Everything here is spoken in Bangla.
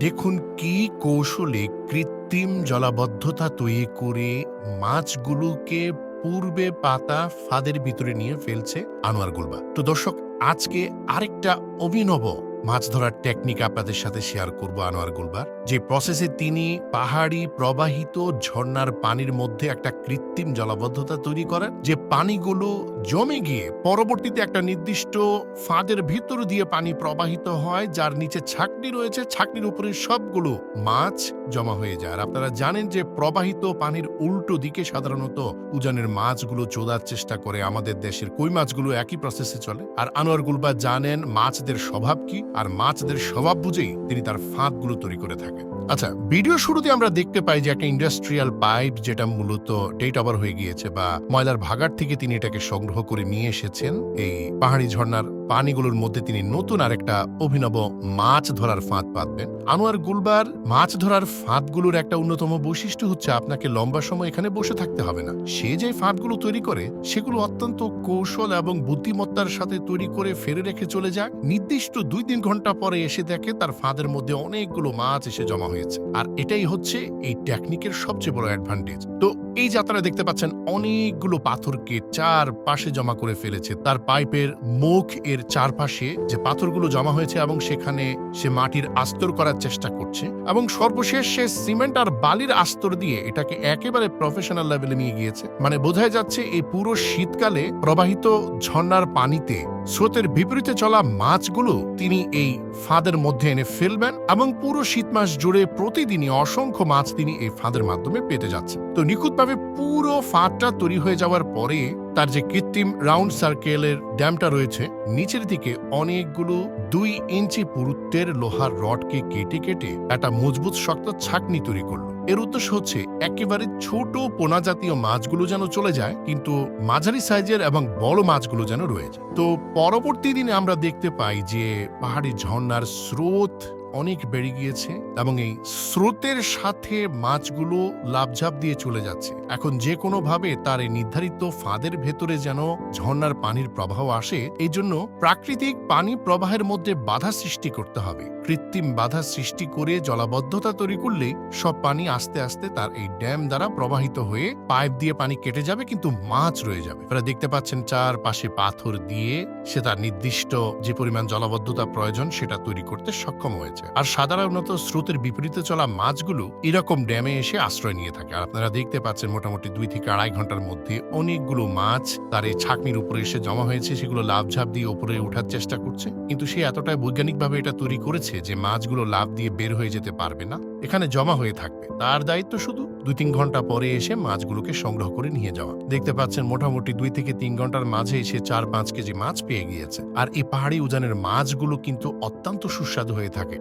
দেখুন কি কৌশলে কৃত্রিম জলাবদ্ধতা তৈরি করে মাছগুলোকে পূর্বে পাতা ফাঁদের ভিতরে নিয়ে ফেলছে আনোয়ার গুলবা। তো দর্শক, আজকে আরেকটা অভিনব মাছ ধরার টেকনিক আপনাদের সাথে শেয়ার করব আনোয়ার গুলবার, যে প্রসেসে তিনি পাহাড়ি প্রবাহিত ঝর্ণার পানির মধ্যে একটা কৃত্রিম জলাবদ্ধতা তৈরি করেন, যে পানিগুলো জমে গিয়ে পরবর্তীতে একটা নির্দিষ্ট ফাঁদের ভিতর দিয়ে পানি প্রবাহিত হয়, যার নিচে ছাকনি রয়েছে, ছাকনির উপরে সবগুলো মাছ জমা হয়ে যায়। আর আপনারা জানেন যে প্রবাহিত পানির উল্টো দিকে সাধারণত উজানের মাছগুলো চোদার চেষ্টা করে, আমাদের দেশের কই মাছগুলো একই প্রসেসে চলে। আর আনোয়ার গুলবা জানেন মাছদের স্বভাব কি, আর মাছদের স্বভাব বুঝেই তিনি তার ফাঁদগুলো তৈরি করে থাকেন। আচ্ছা, ভিডিও শুরুতে আমরা দেখতে পাই যে একটা ইন্ডাস্ট্রিয়াল পাইপ, যেটা মূলত টেট ওভার হয়ে গিয়েছে বা ময়লার ভাগাড় থেকে তিনি এটাকে সংগ্রহ করে নিয়ে এসেছেন। এই পাহাড়ি ঝর্ণার পানিগুলোর মধ্যে তিনি নতুন আরেকটা অভিনব মাছ ধরার ফাঁদ পাতবেন। আনোয়ার গুলবার মাছ ধরার ফাঁদগুলোর একটা অন্যতম বৈশিষ্ট্য হচ্ছে আপনাকে লম্বা সময় এখানে বসে থাকতে হবে না। সে যে ফাঁদগুলো তৈরি করে সেগুলো অত্যন্ত কৌশল এবং বুদ্ধিমত্তার সাথে তৈরি করে ফেলে রেখে চলে যায়। নির্দিষ্ট 2-3 ঘন্টা পরে এসে দেখে তার ফাঁদের মধ্যে অনেকগুলো মাছ এসে জমা হয়েছে। আর এটাই হচ্ছে এই টেকনিকের সবচেয়ে বড় অ্যাডভান্টেজ। তো এই যাত্রা দেখতে পাচ্ছেন অনেকগুলো পাথরকে চারপাশে জমা করে ফেলেছে। তার পাইপের মুখ এর চারপাশে যে পাথরগুলো জমা হয়েছে এবং সেখানে সে মাটির আস্তর করার চেষ্টা করছে, এবং সর্বশেষ সে সিমেন্ট আর বালির আস্তর দিয়ে এটাকে একেবারে প্রফেশনাল লেভেলে নিয়ে গিয়েছে। মানে বোঝাই যাচ্ছে এই পুরো শীতকালে প্রবাহিত ঝর্ণার পানিতে স্রোতের বিপরীতে চলা মাছগুলো তিনি এই ফাঁদের মধ্যে এনে ফেলবেন, এবং পুরো শীত মাস জুড়ে প্রতিদিনই অসংখ্য মাছ তিনি এই ফাঁদের মাধ্যমে পেতে যাচ্ছেন। তো নিখুঁতভাবে পুরো ফাঁদটা তৈরি হয়ে যাওয়ার পরে তার যে কৃত্রিম রাউন্ড সার্কেলের ড্যামটা রয়েছে, নিচের দিকে অনেকগুলো 2 ইঞ্চি পুরুত্বের লোহার রডকে কেটে কেটে একটা মজবুত শক্ত ছাকনি তৈরি করলো। এর উদ্দেশ্য হচ্ছে একেবারে ছোট পোনা জাতীয় মাছগুলো যেন চলে যায়, কিন্তু মাঝারি সাইজের এবং বড় মাছগুলো যেন রয়ে যায়। তো পরবর্তী দিনে আমরা দেখতে পাই যে পাহাড়ি ঝর্ণার স্রোত অনেক বেড়ে গিয়েছে এবং এই স্রোতের সাথে মাছগুলো লাফঝাপ দিয়ে চলে যাচ্ছে। এখন যে কোনো ভাবে তার এই নির্ধারিত ফাঁদের ভেতরে যেন ঝর্ণার পানির প্রবাহ আসে, এই জন্য প্রাকৃতিক পানি প্রবাহের মধ্যে বাধা সৃষ্টি করতে হবে। কৃত্রিম বাধা সৃষ্টি করে জলাবদ্ধতা তৈরি করলে সব পানি আস্তে আস্তে তার এই ড্যাম দ্বারা প্রবাহিত হয়ে পাইপ দিয়ে পানি কেটে যাবে, কিন্তু মাছ রয়ে যাবে। আপনারা দেখতে পাচ্ছেন চারপাশে পাথর দিয়ে সে তার নির্দিষ্ট যে পরিমাণ জলাবদ্ধতা প্রয়োজন সেটা তৈরি করতে সক্ষম হয়েছে। আর সাধারণত স্রোতের বিপরীতে চলা মাছগুলো এরকম ড্যামে এসে আশ্রয় নিয়ে থাকে। আর আপনারা দেখতে পাচ্ছেন মোটামুটি 2 থেকে আড়াই ঘন্টার মধ্যে অনেকগুলো মাছ তার এই ছাকনির উপরে এসে জমা হয়েছে। সেগুলো লাফঝাপ দিয়ে উপরে ওঠার চেষ্টা করছে, কিন্তু সে এতটাই বৈজ্ঞানিকভাবে এটা তৈরি করেছে যে মাছগুলো লাফ দিয়ে বের হয়ে যেতে পারবে না, এখানে জমা হয়ে থাকবে। তার দায়িত্ব শুধু 2-3 ঘন্টা পরে এসে মাছগুলোকে সংগ্রহ করে নিয়ে যাওয়া। দেখতে পাচ্ছেন মোটামুটি 2 থেকে 3 ঘন্টার মাঝে সে 4-5 কেজি মাছ পেয়ে গিয়েছে। আর এই পাহাড়ি উজানের মাছগুলো কিন্তু অত্যন্ত সুস্বাদু হয়ে থাকে।